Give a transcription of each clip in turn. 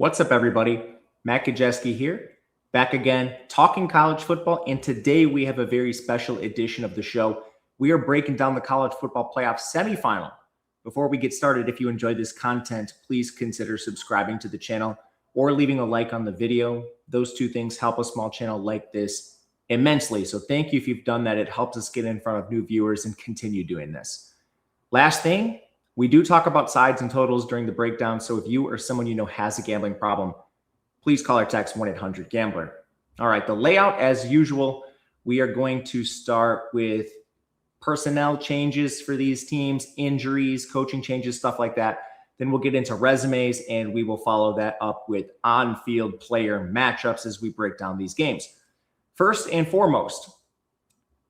What's up, everybody? Matt Gajewski here, back again, talking college football. And today we have a very special edition of the show. We are breaking down the college football playoff semifinal. Before we get started, if you enjoy this content, please consider subscribing to the channel or leaving a like on the video. Those two things help a small channel like this immensely. So thank you if you've done that. It helps us get in front of new viewers and continue doing this. Last thing, we do talk about sides and totals during the breakdown, so if you or someone you know has a gambling problem, please call or text 1-800-GAMBLER. All right, the layout as usual, we are going to start with personnel changes for these teams, injuries, coaching changes, stuff like that. Then we'll get into resumes, and we will follow that up with on-field player matchups as we break down these games. First and foremost,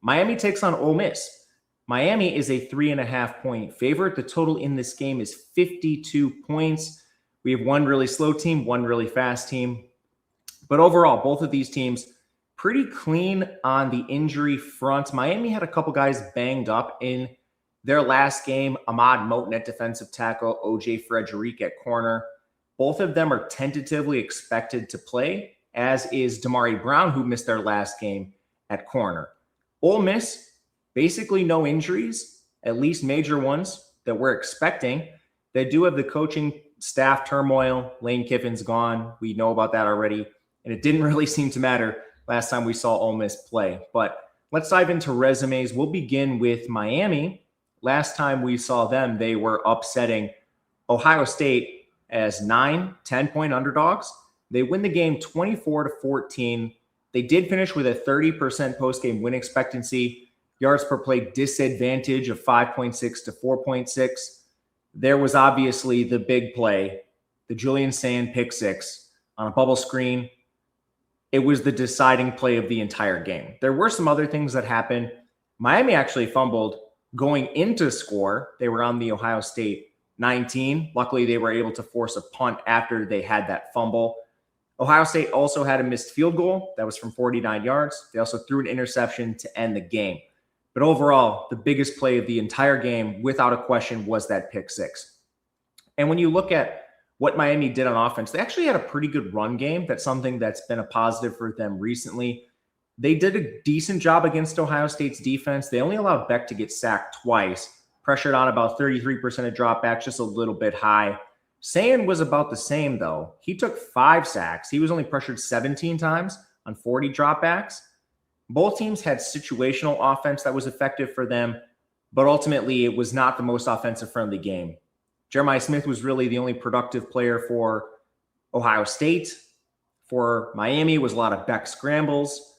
Miami takes on Ole Miss. Miami is a 3.5-point favorite. The total in this game is 52 points. We have one really slow team, one really fast team. But overall, both of these teams pretty clean on the injury front. Miami had a couple guys banged up in their last game. Ahmad Moten at defensive tackle, OJ Frederick at corner. Both of them are tentatively expected to play, as is Damari Brown, who missed their last game at corner. Ole Miss, basically no injuries, at least major ones that we're expecting. They do have the coaching staff turmoil. Lane Kiffin's gone. We know about that already. And it didn't really seem to matter last time we saw Ole Miss play. But let's dive into resumes. We'll begin with Miami. Last time we saw them, they were upsetting Ohio State as 10-point underdogs. They win the game 24-14. They did finish with a 30% post-game win expectancy. Yards per play disadvantage of 5.6 to 4.6. There was obviously the big play, the Julian Sand pick six on a bubble screen. It was the deciding play of the entire game. There were some other things that happened. Miami actually fumbled going into score. They were on the Ohio State 19. Luckily, they were able to force a punt after they had that fumble. Ohio State also had a missed field goal. That was from 49 yards. They also threw an interception to end the game. But overall, the biggest play of the entire game, without a question, was that pick six. And when you look at what Miami did on offense, they actually had a pretty good run game. That's something that's been a positive for them recently. They did a decent job against Ohio State's defense. They only allowed Beck to get sacked twice, pressured on about 33% of dropbacks, just a little bit high. Sand was about the same, though. He took 5 sacks. He was only pressured 17 times on 40 dropbacks. Both teams had situational offense that was effective for them, but ultimately it was not the most offensive-friendly game. Jeremiah Smith was really the only productive player for Ohio State. For Miami, it was a lot of Beck scrambles.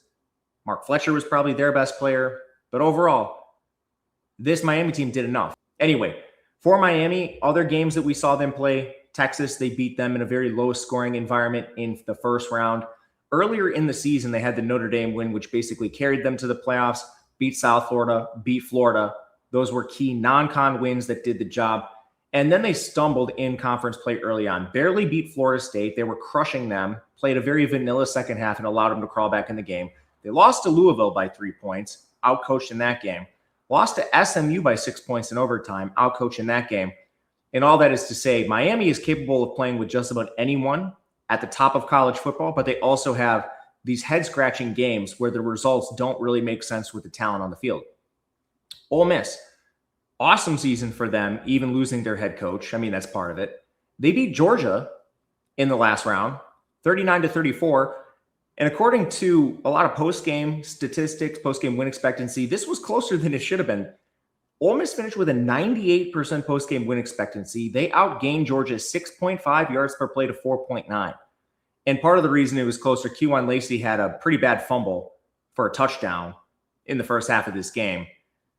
Mark Fletcher was probably their best player. But overall, this Miami team did enough. Anyway, for Miami, other games that we saw them play, Texas, they beat them in a very low-scoring environment in the first round. Earlier in the season, they had the Notre Dame win, which basically carried them to the playoffs, beat South Florida, beat Florida. Those were key non-con wins that did the job. And then they stumbled in conference play early on, barely beat Florida State. They were crushing them, played a very vanilla second half and allowed them to crawl back in the game. They lost to Louisville by 3 points, outcoached in that game. Lost to SMU by 6 points in overtime, outcoached in that game. And all that is to say, Miami is capable of playing with just about anyone at the top of college football, but they also have these head-scratching games where the results don't really make sense with the talent on the field. Ole Miss, awesome season for them, even losing their head coach. I mean, that's part of it. They beat Georgia in the last round, 39-34. And according to a lot of post-game statistics, post-game win expectancy, this was closer than it should have been. Ole Miss finished with a 98% post-game win expectancy. They outgained Georgia 6.5 yards per play to 4.9. And part of the reason it was closer, Kewan Lacey had a pretty bad fumble for a touchdown in the first half of this game.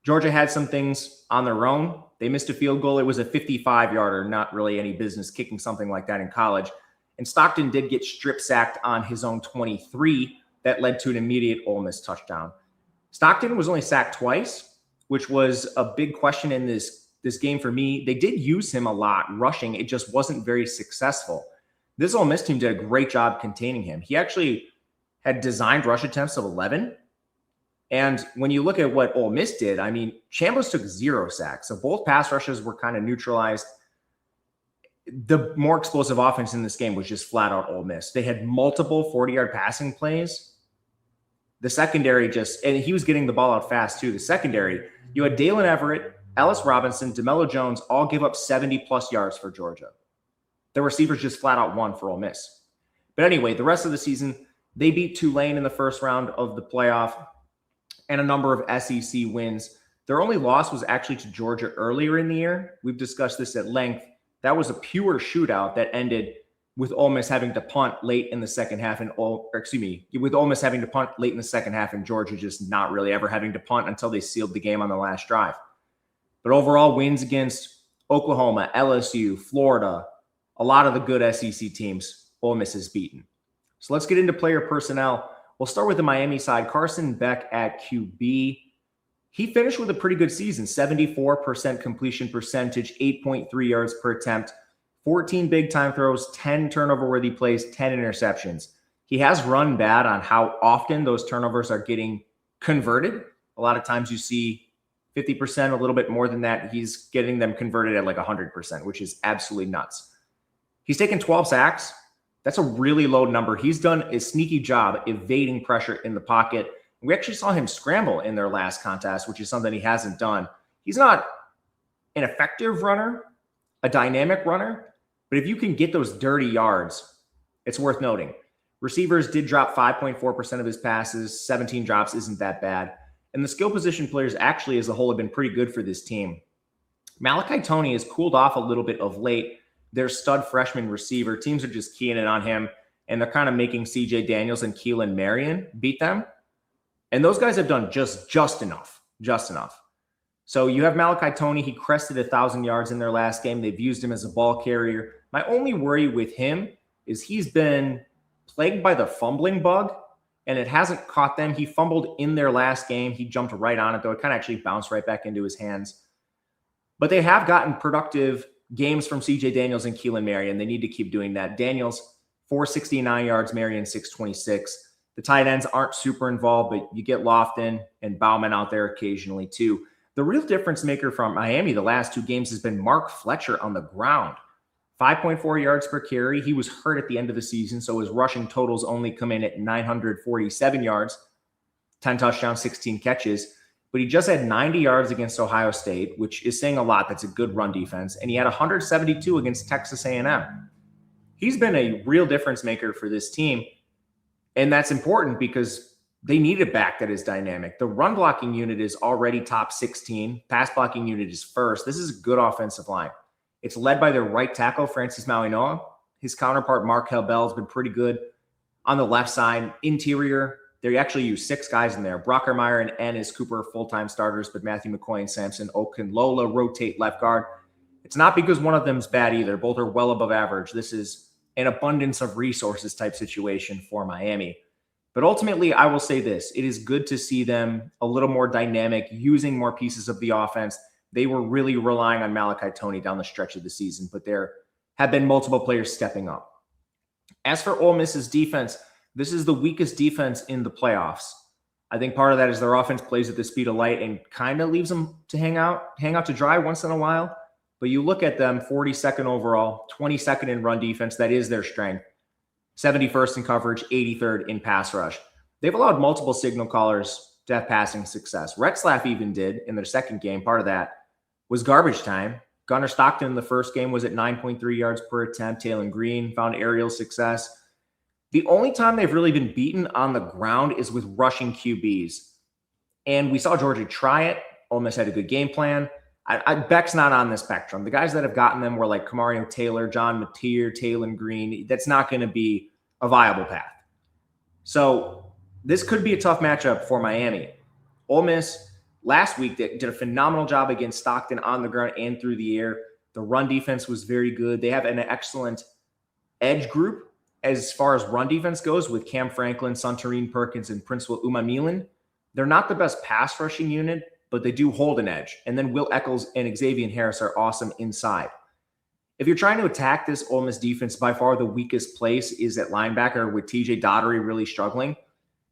Georgia had some things on their own. They missed a field goal. It was a 55-yarder, not really any business kicking something like that in college. And Stockton did get strip sacked on his own 23. That led to an immediate Ole Miss touchdown. Stockton was only sacked twice, which was a big question in this game for me. They did use him a lot rushing. It just wasn't very successful. This Ole Miss team did a great job containing him. He actually had designed rush attempts of 11. And when you look at what Ole Miss did, I mean, Chambliss took 0 sacks. So both pass rushes were kind of neutralized. the more explosive offense in this game was just flat out Ole Miss. They had multiple 40-yard passing plays. The secondary and he was getting the ball out fast too. The secondary, you had Dalen Everett, Ellis Robinson, DeMello Jones all give up 70-plus yards for Georgia. The receivers just flat out won for Ole Miss. But anyway, the rest of the season, they beat Tulane in the first round of the playoff and a number of SEC wins. Their only loss was actually to Georgia earlier in the year. We've discussed this at length. That was a pure shootout that ended with Ole Miss having to punt late in the second half, with Ole Miss having to punt late in the second half and Georgia just not really ever having to punt until they sealed the game on the last drive. But overall, wins against Oklahoma, LSU, Florida, a lot of the good SEC teams Ole Miss has beaten. So let's get into player personnel. We'll start with the Miami side. Carson Beck at QB. He finished with a pretty good season, 74% completion percentage, 8.3 yards per attempt, 14 big-time throws, 10 turnover-worthy plays, 10 interceptions. He has run bad on how often those turnovers are getting converted. A lot of times you see 50%, a little bit more than that. He's getting them converted at like 100%, which is absolutely nuts. He's taken 12 sacks. That's a really low number. He's done a sneaky job evading pressure in the pocket. We actually saw him scramble in their last contest, which is something he hasn't done. He's not an effective runner, a dynamic runner, but if you can get those dirty yards, it's worth noting. Receivers did drop 5.4% of his passes. 17 drops isn't that bad. And the skill position players actually as a whole have been pretty good for this team. Malachi Toney has cooled off a little bit of late. Their stud freshman receiver. Teams are just keying in on him, and they're kind of making CJ Daniels and Keelan Marion beat them. And those guys have done just enough. So you have Malachi Toney. He crested 1,000 yards in their last game. They've used him as a ball carrier. My only worry with him is he's been plagued by the fumbling bug, and it hasn't caught them. He fumbled in their last game. He jumped right on it, though. It kind of actually bounced right back into his hands. But they have gotten productive games from CJ Daniels and Keelan Marion. They need to keep doing that. Daniels, 469 yards, Marion, 626. The tight ends aren't super involved, but you get Lofton and Bauman out there occasionally too. The real difference maker from Miami the last two games has been Mark Fletcher on the ground. 5.4 yards per carry. He was hurt at the end of the season, so his rushing totals only come in at 947 yards, 10 touchdowns, 16 catches. But he just had 90 yards against Ohio State, which is saying a lot. That's a good run defense. And he had 172 against Texas A&M. He's been a real difference maker for this team. And that's important because they need a back that is dynamic. The run blocking unit is already top 16. Pass blocking unit is first. This is a good offensive line. It's led by their right tackle, Francis Mauigoa. His counterpart, Markel Bell, has been pretty good. On the left side, interior, they actually use 6 guys in there. Brockermeyer and Ennis Cooper are full-time starters, but Matthew McCoy and Samson Okunlola rotate left guard. It's not because one of them's bad either. Both are well above average. This is an abundance of resources type situation for Miami. But ultimately, I will say this. It is good to see them a little more dynamic, using more pieces of the offense. They were really relying on Malachi Toney down the stretch of the season, but there have been multiple players stepping up. As for Ole Miss's defense, this is the weakest defense in the playoffs. I think part of that is their offense plays at the speed of light and kind of leaves them to hang out to dry once in a while. But you look at them, 42nd overall, 22nd in run defense. That is their strength. 71st in coverage, 83rd in pass rush. They've allowed multiple signal callers to have passing success. Retzlaff even did in their second game. Part of that was garbage time. Gunnar Stockton in the first game was at 9.3 yards per attempt. Taylon Green found aerial success. The only time they've really been beaten on the ground is with rushing QBs. And we saw Georgia try it. Ole Miss had a good game plan. Beck's not on the spectrum. The guys that have gotten them were like Kamario Taylor, John Mateer, Taylon Green. That's not going to be a viable path. So this could be a tough matchup for Miami. Ole Miss last week did a phenomenal job against Stockton on the ground and through the air. The run defense was very good. They have an excellent edge group as far as run defense goes with Cam Franklin, Suntarine Perkins, and Principal Umamilan. They're not the best pass rushing unit, but they do hold an edge. And then Will Eccles and Xavier Harris are awesome inside. If you're trying to attack this Ole Miss defense, by far the weakest place is at linebacker with TJ Daugherty really struggling.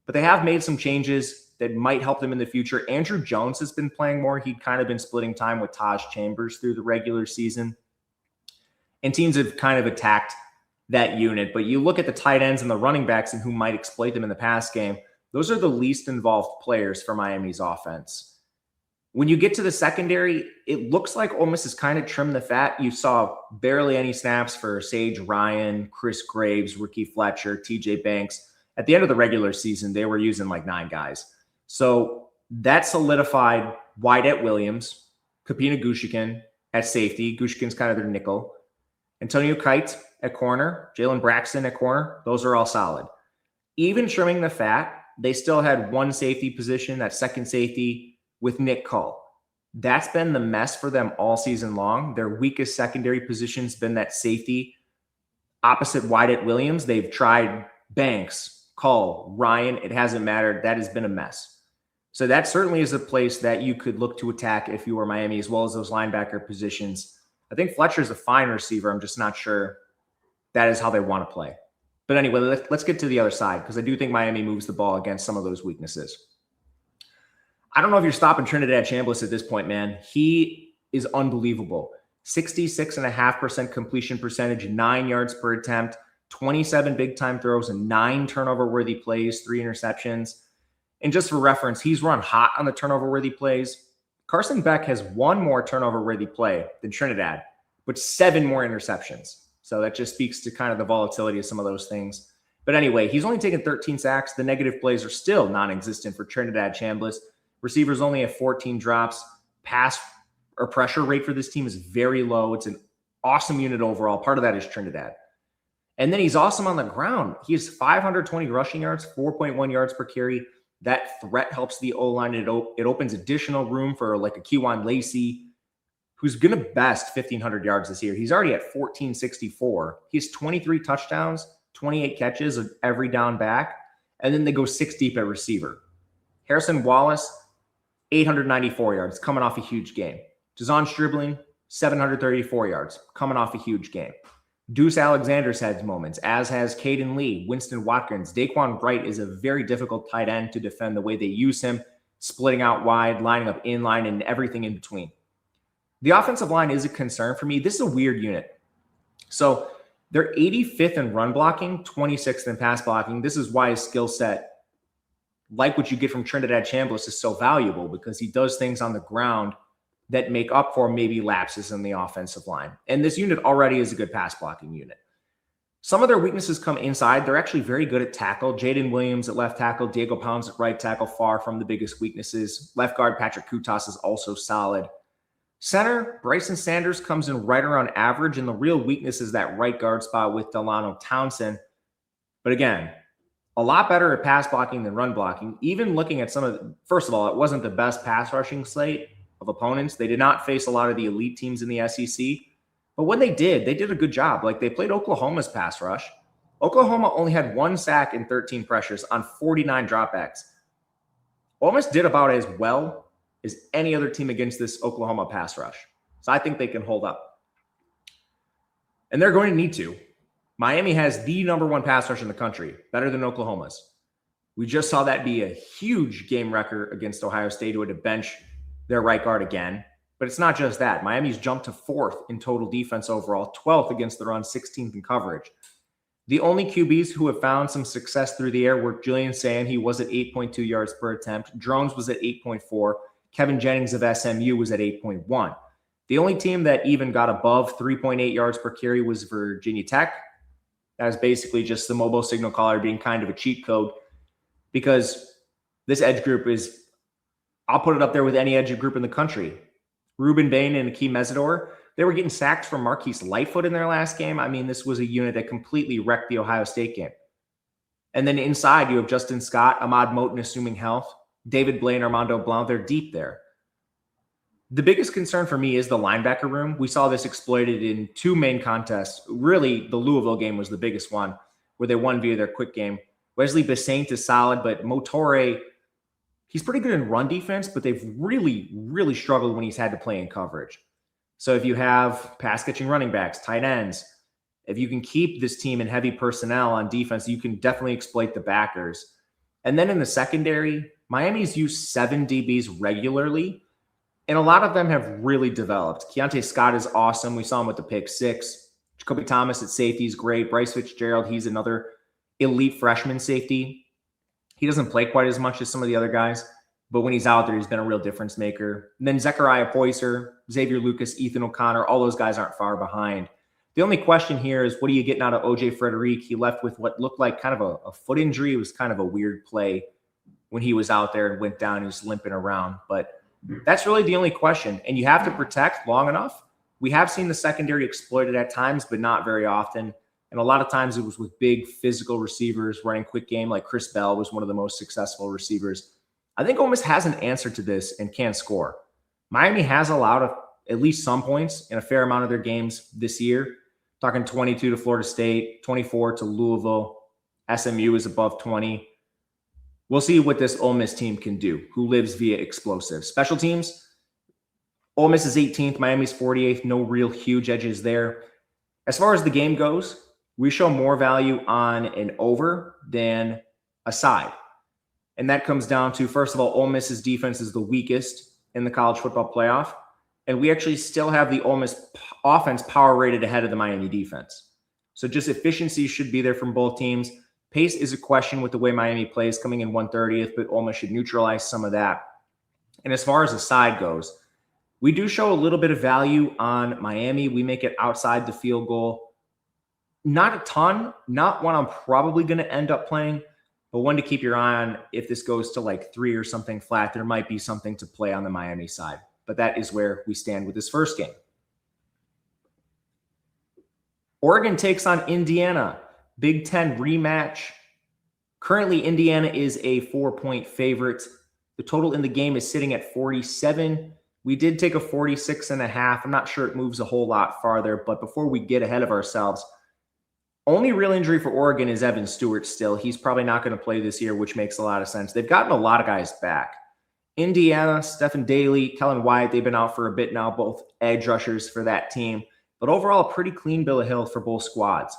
But they have made some changes that might help them in the future. Andrew Jones has been playing more. He'd kind of been splitting time with Taj Chambers through the regular season. And teams have kind of attacked that unit. But you look at the tight ends and the running backs and who might exploit them in the pass game, those are the least involved players for Miami's offense. When you get to the secondary, it looks like Ole Miss has kind of trimmed the fat. You saw barely any snaps for Sage Ryan, Chris Graves, Ricky Fletcher, TJ Banks. At the end of the regular season, they were using like 9 guys. So that solidified Wyatt Williams, Kapina Gushikin at safety. Gushikin's kind of their nickel. Antonio Kite at corner, Jalen Braxton at corner. Those are all solid. Even trimming the fat, they still had one safety position, that second safety, with Nick Cull. That's been the mess for them all season long. Their weakest secondary position's been that safety opposite Wyatt Williams. They've tried Banks, Cull, Ryan. It hasn't mattered. That has been a mess. So that certainly is a place that you could look to attack if you were Miami, as well as those linebacker positions. I think Fletcher's a fine receiver. I'm just not sure that is how they want to play. But anyway, let's get to the other side, because I do think Miami moves the ball against some of those weaknesses. I don't know if you're stopping Trinidad Chambliss at this point, man. He is unbelievable. 66.5% completion percentage, 9 yards per attempt, 27 big-time throws, and 9 turnover-worthy plays, 3 interceptions. And just for reference, he's run hot on the turnover-worthy plays. Carson Beck has 1 more turnover-worthy play than Trinidad, but 7 more interceptions. So that just speaks to kind of the volatility of some of those things. But anyway, he's only taken 13 sacks. The negative plays are still non-existent for Trinidad Chambliss. Receivers only have 14 drops. Pass or pressure rate for this team is very low. It's an awesome unit overall. Part of that is Trinidad. And then he's awesome on the ground. He has 520 rushing yards, 4.1 yards per carry. That threat helps the O-line. It opens additional room for like a Kewan Lacey, who's going to best 1,500 yards this year. He's already at 1,464. He has 23 touchdowns, 28 catches of every down back, and then they go 6 deep at receiver. Harrison Wallace, 894 yards, coming off a huge game. Jazon Stribling, 734 yards, coming off a huge game. Deuce Alexander's had moments, as has Caden Lee, Winston Watkins. Daquan Wright is a very difficult tight end to defend the way they use him, splitting out wide, lining up in line, and everything in between. The offensive line is a concern for me. This is a weird unit. So they're 85th in run blocking, 26th in pass blocking. This is why his skill set, like what you get from Trinidad Chambliss, is so valuable, because he does things on the ground that make up for maybe lapses in the offensive line. And this unit already is a good pass blocking unit. Some of their weaknesses come inside. They're actually very good at tackle. Jaden Williams at left tackle, Diego Pounds at right tackle, far from the biggest weaknesses. Left guard Patrick Kutas is also solid. Center, Bryson Sanders comes in right around average, and the real weakness is that right guard spot with Delano Townsend. But again, a lot better at pass blocking than run blocking. Even looking at some of the, first of all, it wasn't the best pass rushing slate of opponents. They did not face a lot of the elite teams in the SEC. But when they did a good job. Like, they played Oklahoma's pass rush. Oklahoma only had 1 sack and 13 pressures on 49 dropbacks. Ole Miss did about as well as any other team against this Oklahoma pass rush. So I think they can hold up. And they're going to need to. Miami has the #1 pass rush in the country, better than Oklahoma's. We just saw that be a huge game record against Ohio State, who had to bench their right guard again. But it's not just that. Miami's jumped to 4th in total defense overall, 12th against the run, 16th in coverage. The only QBs who have found some success through the air were Julian Sand. He was at 8.2 yards per attempt. Drones was at 8.4. Kevin Jennings of SMU was at 8.1. The only team that even got above 3.8 yards per carry was Virginia Tech. That was basically just the mobile signal caller being kind of a cheat code, because this edge group is, I'll put it up there with any edge group in the country. Ruben Bain and Akeem Mesidor, they were getting sacked from Marquise Lightfoot in their last game. I mean, this was a unit that completely wrecked the Ohio State game. And then inside, you have Justin Scott, Ahmad Moten assuming health, David Blaine, Armando Blount. They're deep there. The biggest concern for me is the linebacker room. We saw this exploited in 2 main contests. Really, the Louisville game was the biggest one, where they won via their quick game. Wesley Besaint is solid, but Motore, he's pretty good in run defense, but they've really, really struggled when he's had to play in coverage. So if you have pass-catching running backs, tight ends, if you can keep this team in heavy personnel on defense, you can definitely exploit the backers. And then in the secondary, Miami's used 7 DBs regularly, and a lot of them have really developed. Keontae Scott is awesome. We saw him with the pick 6. Jacoby Thomas at safety is great. Bryce Fitzgerald, he's another elite freshman safety. He doesn't play quite as much as some of the other guys, but when he's out there, he's been a real difference maker. And then Zechariah Poyser, Xavier Lucas, Ethan O'Connor, all those guys aren't far behind. The only question here is, what are you getting out of OJ Frederique? He left with what looked like kind of a foot injury. It was kind of a weird play when he was out there and went down. He was limping around. But that's really the only question. And you have to protect long enough. We have seen the secondary exploited at times, but not very often. And a lot of times it was with big physical receivers running quick game, like Chris Bell was one of the most successful receivers. I think Ole Miss has an answer to this and can score. Miami has allowed at least some points in a fair amount of their games this year. Talking 22 to Florida State, 24 to Louisville. SMU is above 20. We'll see what this Ole Miss team can do, who lives via explosive. Special teams, Ole Miss is 18th, Miami's 48th. No real huge edges there. As far as the game goes, we show more value on an over than a side. And that comes down to, first of all, Ole Miss's defense is the weakest in the college football playoff. And we actually still have the Ole Miss offense power rated ahead of the Miami defense. So just efficiency should be there from both teams. Pace is a question with the way Miami plays, coming in 130th, but Ole Miss should neutralize some of that. And as far as the side goes, we do show a little bit of value on Miami. We make it outside the field goal. Not a ton, not one I'm probably going to end up playing, but one to keep your eye on. If this goes to like 3 or something flat, there might be something to play on the Miami side. But that is where we stand with this first game. Oregon takes on Indiana. Big Ten rematch. Currently, Indiana is a 4-point favorite. The total in the game is sitting at 47. We did take a 46.5. I'm not sure it moves a whole lot farther, but before we get ahead of ourselves, only real injury for Oregon is Evan Stewart still. He's probably not going to play this year, which makes a lot of sense. They've gotten a lot of guys back. Indiana, Stephen Daly, Kellen Wyatt, they've been out for a bit now, both edge rushers for that team. But overall, a pretty clean bill of health for both squads.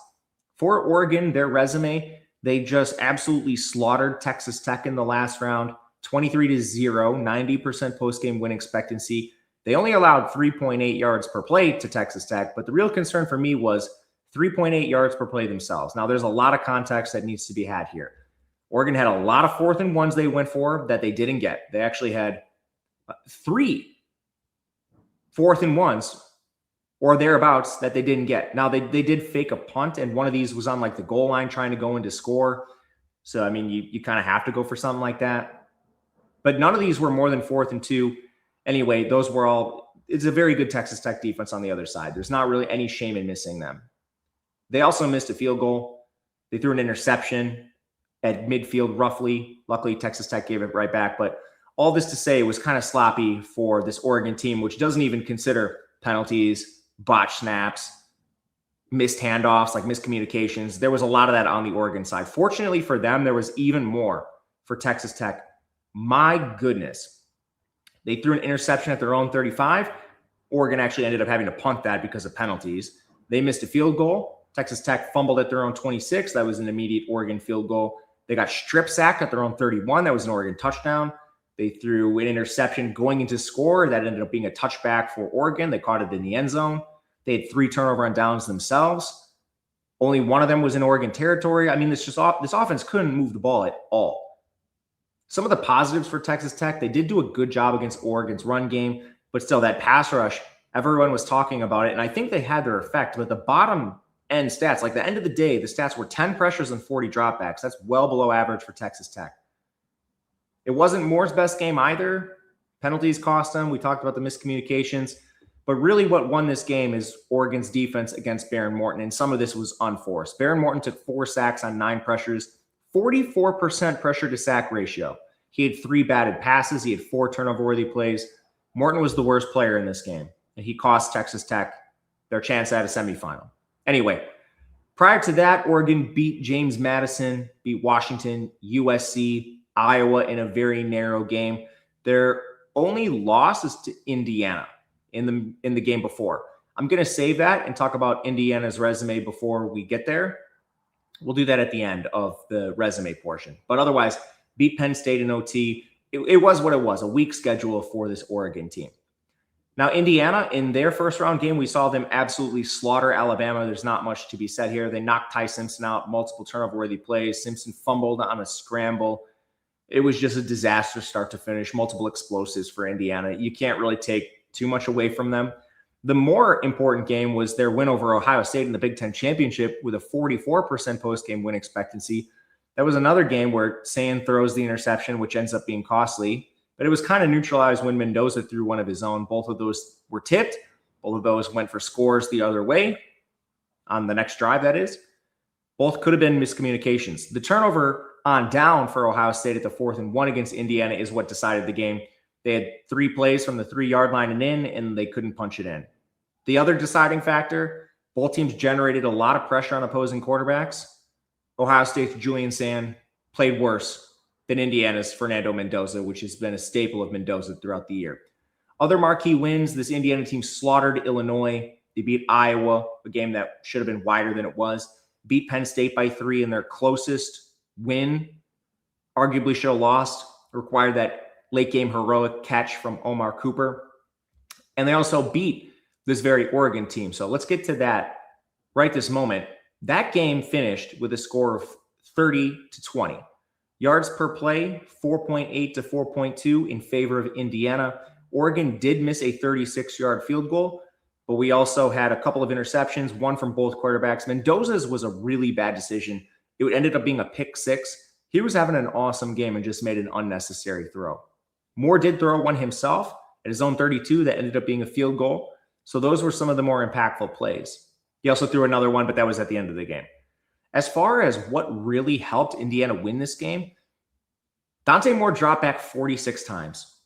For Oregon, their resume, they just absolutely slaughtered Texas Tech in the last round, 23-0, 90% post-game win expectancy. They only allowed 3.8 yards per play to Texas Tech, but the real concern for me was 3.8 yards per play themselves. Now, there's a lot of context that needs to be had here. Oregon had a lot of 4th and 1s they went for that they didn't get. They actually had 3 4th and 1s or thereabouts that they didn't get. Now, they did fake a punt, and one of these was on like the goal line trying to go in to score. So, I mean, you kind of have to go for something like that. But none of these were more than 4th and 2. Anyway, those were all – it's a very good Texas Tech defense on the other side. There's not really any shame in missing them. They also missed a field goal. They threw an interception at midfield roughly. Luckily, Texas Tech gave it right back. But all this to say, it was kind of sloppy for this Oregon team, which doesn't even consider penalties, botched snaps, missed handoffs, like miscommunications. There was a lot of that on the Oregon side. Fortunately for them, there was even more for Texas Tech. My goodness. They threw an interception at their own 35. Oregon actually ended up having to punt that because of penalties. They missed a field goal. Texas Tech fumbled at their own 26. That was an immediate Oregon field goal. They got strip sacked at their own 31. That was an Oregon touchdown. They threw an interception going into score. That ended up being a touchback for Oregon. They caught it in the end zone. They had 3 turnover on downs themselves. Only one of them was in Oregon territory. I mean, this offense couldn't move the ball at all. Some of the positives for Texas Tech, they did do a good job against Oregon's run game, but still that pass rush, everyone was talking about it, and I think they had their effect. But the bottom end stats, like the end of the day, the stats were 10 pressures and 40 dropbacks. That's well below average for Texas Tech. It wasn't Moore's best game either. Penalties cost them. We talked about the miscommunications. But really what won this game is Oregon's defense against Baron Morton, and some of this was unforced. Baron Morton took 4 sacks on 9 pressures, 44% pressure to sack ratio. He had 3 batted passes. He had 4 turnover-worthy plays. Morton was the worst player in this game, and he cost Texas Tech their chance at a semifinal. Anyway, prior to that, Oregon beat James Madison, beat Washington, USC, Iowa in a very narrow game. Their only loss is to Indiana in the game before. I'm going to save that and talk about Indiana's resume before we get there. We'll do that at the end of the resume portion. But otherwise, beat Penn State in OT. It was what it was, a weak schedule for this Oregon team. Now, Indiana, in their first round game, we saw them absolutely slaughter Alabama. There's not much to be said here. They knocked Ty Simpson out, multiple turnover-worthy plays. Simpson fumbled on a scramble. It was just a disaster start to finish, multiple explosives for Indiana. You can't really take too much away from them. The more important game was their win over Ohio State in the Big Ten Championship with a 44% post-game win expectancy. That was another game where Sand throws the interception, which ends up being costly. But it was kind of neutralized when Mendoza threw one of his own. Both of those were tipped. Both of those went for scores the other way on the next drive, that is. Both could have been miscommunications. The turnover on down for Ohio State at the 4th and 1 against Indiana is what decided the game. They had 3 plays from the 3-yard line and in, and they couldn't punch it in. The other deciding factor, both teams generated a lot of pressure on opposing quarterbacks. Ohio State's Julian Sand played worse than Indiana's Fernando Mendoza, which has been a staple of Mendoza throughout the year. Other marquee wins, this Indiana team slaughtered Illinois. They beat Iowa, a game that should have been wider than it was. Beat Penn State by 3 in their closest win. Arguably should have lost. Required that late-game heroic catch from Omar Cooper. And they also beat this very Oregon team. So let's get to that right this moment. That game finished with a score of 30-20. Yards per play, 4.8 to 4.2 in favor of Indiana. Oregon did miss a 36-yard field goal, but we also had a couple of interceptions, one from both quarterbacks. Mendoza's was a really bad decision. It ended up being a pick 6. He was having an awesome game and just made an unnecessary throw. Moore did throw one himself at his own 32 that ended up being a field goal. So those were some of the more impactful plays. He also threw another one, but that was at the end of the game. As far as what really helped Indiana win this game, Dante Moore dropped back 46 times.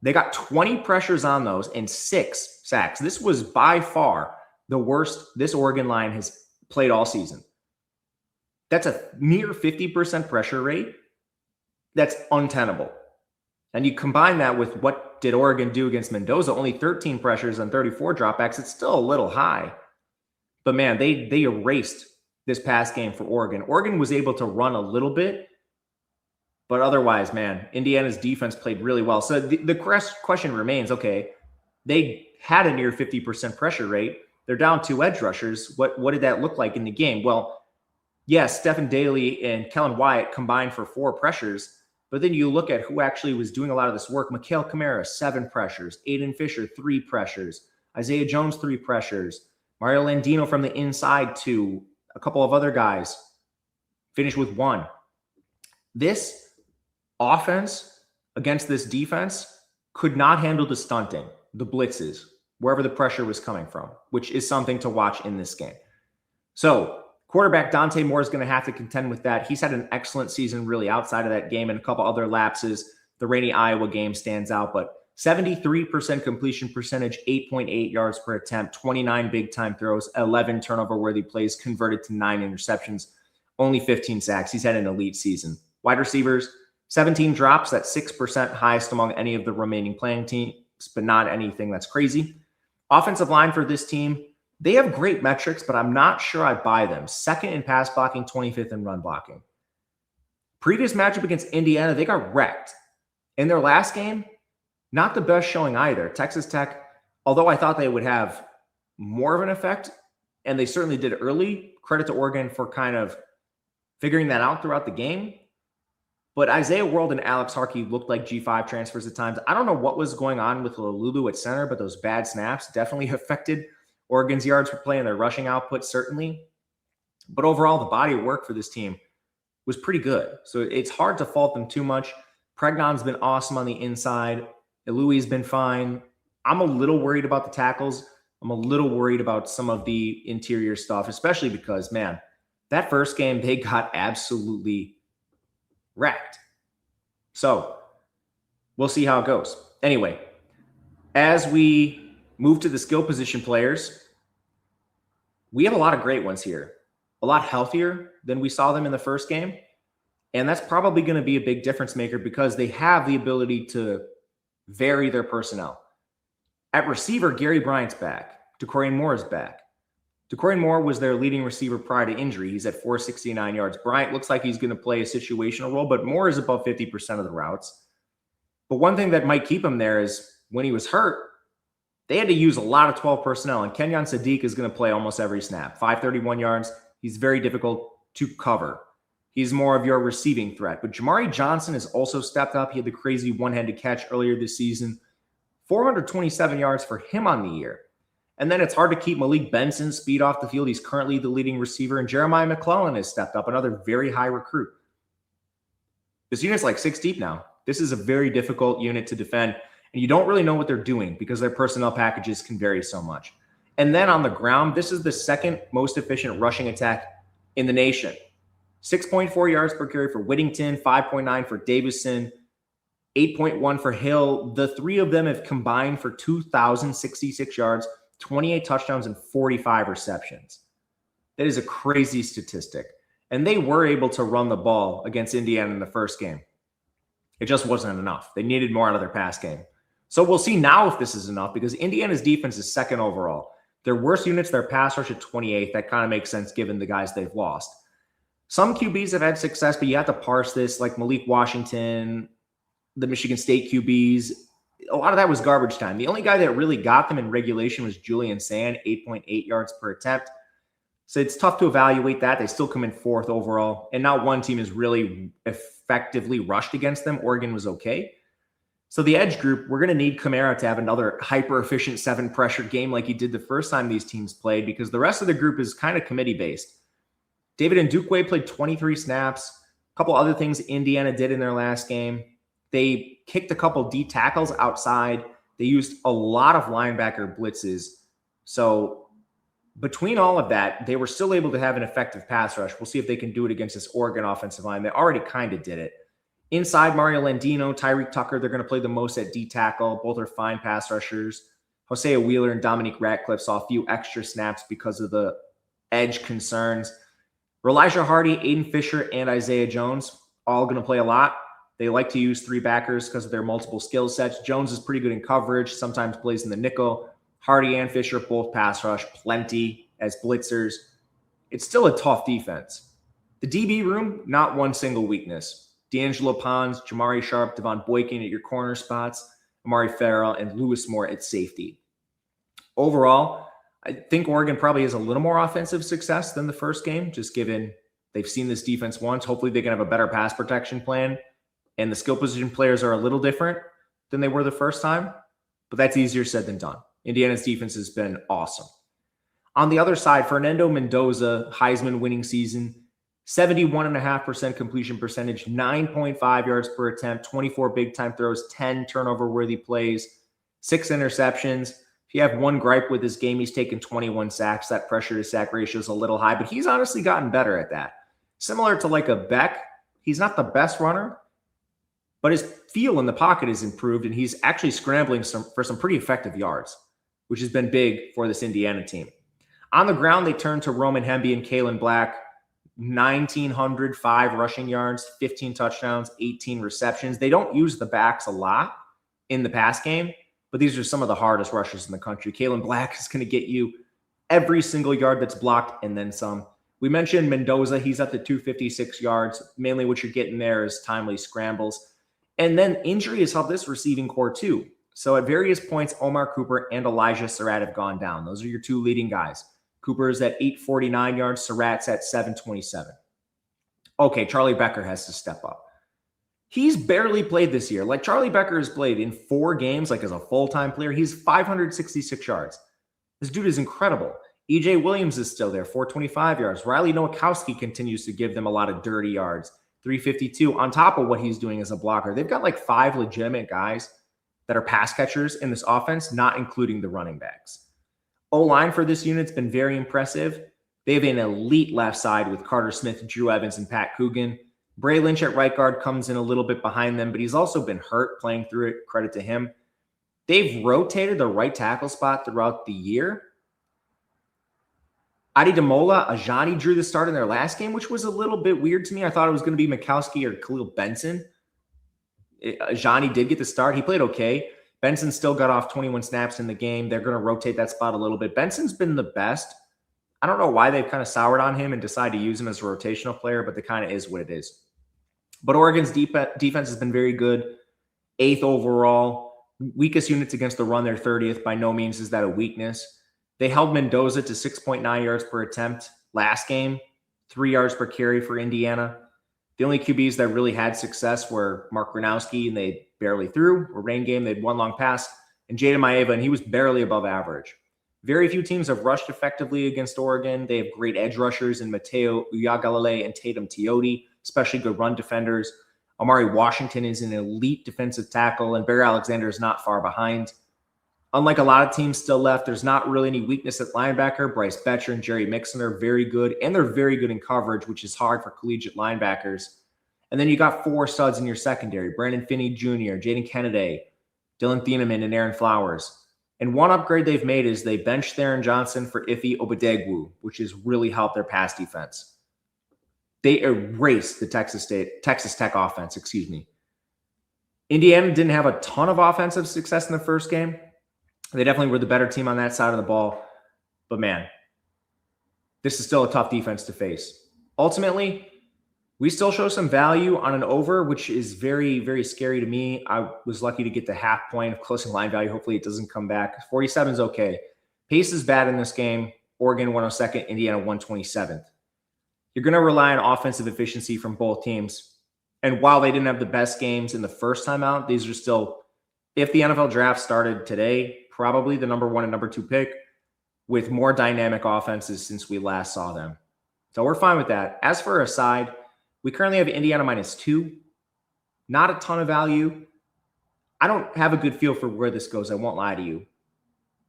They got 20 pressures on those and 6 sacks. This was by far the worst this Oregon line has played all season. That's a near 50% pressure rate. That's untenable. And you combine that with what did Oregon do against Mendoza, only 13 pressures on 34 dropbacks. It's still a little high. But man, they erased this past game for Oregon. Oregon was able to run a little bit, but otherwise, man, Indiana's defense played really well. So the question remains, okay, they had a near 50% pressure rate. They're down 2 edge rushers. What did that look like in the game? Well, yes, Stephen Daly and Kellen Wyatt combined for 4 pressures, but then you look at who actually was doing a lot of this work. Mikhail Kamara, 7 pressures. Aiden Fisher, 3 pressures. Isaiah Jones, 3 pressures. Mario Landino from the inside, 2. A couple of other guys finished with 1. This offense against this defense could not handle the stunting, the blitzes, wherever the pressure was coming from, which is something to watch in this game. So quarterback Dante Moore is going to have to contend with that. He's had an excellent season really outside of that game and a couple other lapses. The rainy Iowa game stands out, but 73% completion percentage, 8.8 yards per attempt, 29 big-time throws, 11 turnover-worthy plays, converted to 9 interceptions, only 15 sacks. He's had an elite season. Wide receivers, 17 drops. That's 6% highest among any of the remaining playing teams, but not anything that's crazy. Offensive line for this team, they have great metrics, but I'm not sure I buy them. 2nd in pass blocking, 25th in run blocking. Previous matchup against Indiana, they got wrecked. In their last game, not the best showing either. Texas Tech, although I thought they would have more of an effect, and they certainly did early, credit to Oregon for kind of figuring that out throughout the game. But Isaiah World and Alex Harkey looked like G5 transfers at times. I don't know what was going on with Lulu at center, but those bad snaps definitely affected Oregon's yards per play and their rushing output, certainly. But overall, the body of work for this team was pretty good. So it's hard to fault them too much. Pregnon's been awesome on the inside. Elui's been fine. I'm a little worried about the tackles. I'm a little worried about some of the interior stuff, especially because, man, that first game, they got absolutely wrecked. So we'll see how it goes. Anyway, as we move to the skill position players, we have a lot of great ones here, a lot healthier than we saw them in the first game. And that's probably going to be a big difference maker because they have the ability to vary their personnel. At receiver, Gary Bryant's back. DeCorian Moore is back. DeCorian Moore was their leading receiver prior to injury. He's at 469 yards. Bryant looks like he's going to play a situational role, but Moore is above 50% of the routes. But one thing that might keep him there is when he was hurt, They had to use a lot of 12 personnel, and Kenyon Sadiq is going to play almost every snap. 531 yards. He's very difficult to cover. He's more of your receiving threat. But Jamari Johnson has also stepped up. He had the crazy one-handed catch earlier this season. 427 yards for him on the year. And then it's hard to keep Malik Benson's speed off the field. He's currently the leading receiver. And Jeremiah McClellan has stepped up, another very high recruit. This unit's like 6 deep now. This is a very difficult unit to defend. And you don't really know what they're doing because their personnel packages can vary so much. And then on the ground, this is the second most efficient rushing attack in the nation. 6.4 yards per carry for Whittington, 5.9 for Davison, 8.1 for Hill. The three of them have combined for 2,066 yards, 28 touchdowns, and 45 receptions. That is a crazy statistic. And they were able to run the ball against Indiana in the first game. It just wasn't enough. They needed more out of their pass game. So we'll see now if this is enough because Indiana's defense is second overall. Their worst units, their pass rush at 28th. That kind of makes sense given the guys they've lost. Some QBs have had success, but you have to parse this, like Malik Washington, the Michigan State QBs. A lot of that was garbage time. The only guy that really got them in regulation was Julian Sand, 8.8 yards per attempt. So it's tough to evaluate that. They still come in fourth overall, and not one team has really effectively rushed against them. Oregon was okay. So the edge group, we're going to need Kamara to have another hyper-efficient 7-pressure game like he did the first time these teams played because the rest of the group is kind of committee-based. David Ndukwe played 23 snaps. A couple other things Indiana did in their last game. They kicked a couple D tackles outside. They used a lot of linebacker blitzes. So between all of that, they were still able to have an effective pass rush. We'll see if they can do it against this Oregon offensive line. They already kind of did it. Inside, Mario Landino, Tyreek Tucker, they're going to play the most at D tackle. Both are fine pass rushers. Hosea Wheeler and Dominique Ratcliffe saw a few extra snaps because of the edge concerns. Elijah Hardy, Aiden Fisher, and Isaiah Jones, all going to play a lot. They like to use 3 backers because of their multiple skill sets. Jones is pretty good in coverage, sometimes plays in the nickel. Hardy and Fisher both pass rush plenty as blitzers. It's still a tough defense. The DB room, not one single weakness. D'Angelo Pons, Jamari Sharp, Devon Boykin at your corner spots, Amari Farrell, and Lewis Moore at safety. Overall, I think Oregon probably has a little more offensive success than the first game, just given they've seen this defense once. Hopefully they can have a better pass protection plan. And the skill position players are a little different than they were the first time, but that's easier said than done. Indiana's defense has been awesome. On the other side, Fernando Mendoza, Heisman winning season, 71.5% completion percentage, 9.5 yards per attempt, 24 big-time throws, 10 turnover-worthy plays, 6 interceptions. If you have one gripe with his game, he's taken 21 sacks. That pressure-to-sack ratio is a little high, but he's honestly gotten better at that. Similar to like a Beck, he's not the best runner, but his feel in the pocket has improved, and he's actually scrambling for some pretty effective yards, which has been big for this Indiana team. On the ground, they turn to Roman Hemby and Kalen Black. 1,905 rushing yards, 15 touchdowns, 18 receptions. They don't use the backs a lot in the pass game, but these are some of the hardest rushers in the country. Kalen Black is going to get you every single yard that's blocked and then some. We mentioned Mendoza. He's at the 256 yards. Mainly what you're getting there is timely scrambles. And then injury has helped this receiving core too. So at various points, Omar Cooper and Elijah Surratt have gone down. Those are your 2 leading guys. Cooper is at 849 yards. Surratt's at 727. Okay, Charlie Becker has to step up. He's barely played this year. Like Charlie Becker has played in 4 games, like as a full-time player. He's 566 yards. This dude is incredible. EJ Williams is still there, 425 yards. Riley Nowakowski continues to give them a lot of dirty yards, 352, on top of what he's doing as a blocker. They've got like 5 legitimate guys that are pass catchers in this offense, not including the running backs. O-line for this unit's been very impressive. They have an elite left side with Carter Smith, Drew Evans, and Pat Coogan. Bray Lynch at right guard comes in a little bit behind them, but he's also been hurt playing through it. Credit to him. They've rotated the right tackle spot throughout the year. Ademola Ajani drew the start in their last game, which was a little bit weird to me. I thought it was going to be Mikowski or Khalil Benson. Ajani did get the start. He played okay. Benson still got off 21 snaps in the game. They're going to rotate that spot a little bit. Benson's been the best. I don't know why they've kind of soured on him and decided to use him as a rotational player, but it kind of is what it is. But Oregon's defense has been very good. 8th overall. Weakest units against the run, they're 30th. By no means is that a weakness. They held Mendoza to 6.9 yards per attempt last game, 3 yards per carry for Indiana. The only QBs that really had success were Mark Gronowski, and they barely threw. A rain game, they had one long pass, and Jaden Maeva, and he was barely above average. Very few teams have rushed effectively against Oregon. They have great edge rushers in Mateo Uyagalele and Tatum Teote, especially good run defenders. Amari Washington is an elite defensive tackle, and Barry Alexander is not far behind. Unlike a lot of teams still left, there's not really any weakness at linebacker. Bryce Betcher and Jerry Mixon are very good, and they're very good in coverage, which is hard for collegiate linebackers. And then you got 4 studs in your secondary: Brandon Finney Jr., Jaden Kennedy, Dylan Thieneman, and Aaron Flowers. And one upgrade they've made is they benched Theron Johnson for Ife Obadegwu, which has really helped their pass defense. They erased the Texas Tech offense, Indiana didn't have a ton of offensive success in the first game. They definitely were the better team on that side of the ball. But man, this is still a tough defense to face. Ultimately, we still show some value on an over, which is very, very scary to me. I was lucky to get the half point of closing line value. Hopefully it doesn't come back. 47 is okay. Pace is bad in this game. Oregon 102nd, Indiana 127th. You're going to rely on offensive efficiency from both teams. And while they didn't have the best games in the first time out, these are still, if the NFL draft started today, probably the number 1 and number 2 pick with more dynamic offenses since we last saw them. So we're fine with that. As for a side, we currently have Indiana -2. Not a ton of value. I don't have a good feel for where this goes. I won't lie to you.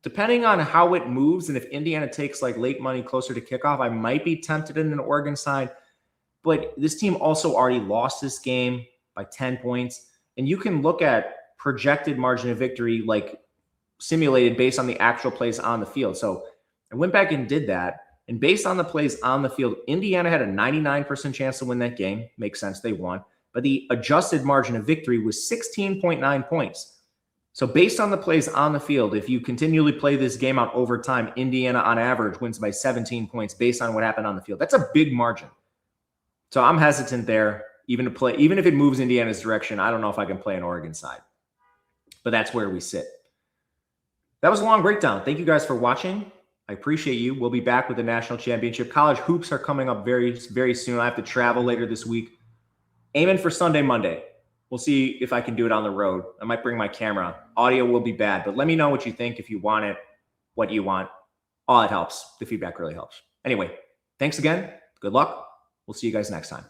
Depending on how it moves, and if Indiana takes like late money closer to kickoff, I might be tempted in an Oregon side. But this team also already lost this game by 10 points. And you can look at projected margin of victory like simulated based on the actual plays on the field. So I went back and did that. And based on the plays on the field, Indiana had a 99% chance to win that game. Makes sense, they won. But the adjusted margin of victory was 16.9 points. So based on the plays on the field, if you continually play this game out over time, Indiana on average wins by 17 points based on what happened on the field. That's a big margin. So I'm hesitant there, even if it moves Indiana's direction. I don't know if I can play an Oregon side. But that's where we sit. That was a long breakdown. Thank you guys for watching. I appreciate you. We'll be back with the national championship. College hoops are coming up very, very soon. I have to travel later this week. Aiming for Sunday, Monday. We'll see if I can do it on the road. I might bring my camera. Audio will be bad, but let me know what you think, if you want it, what you want. All it helps. The feedback really helps. Anyway, thanks again. Good luck. We'll see you guys next time.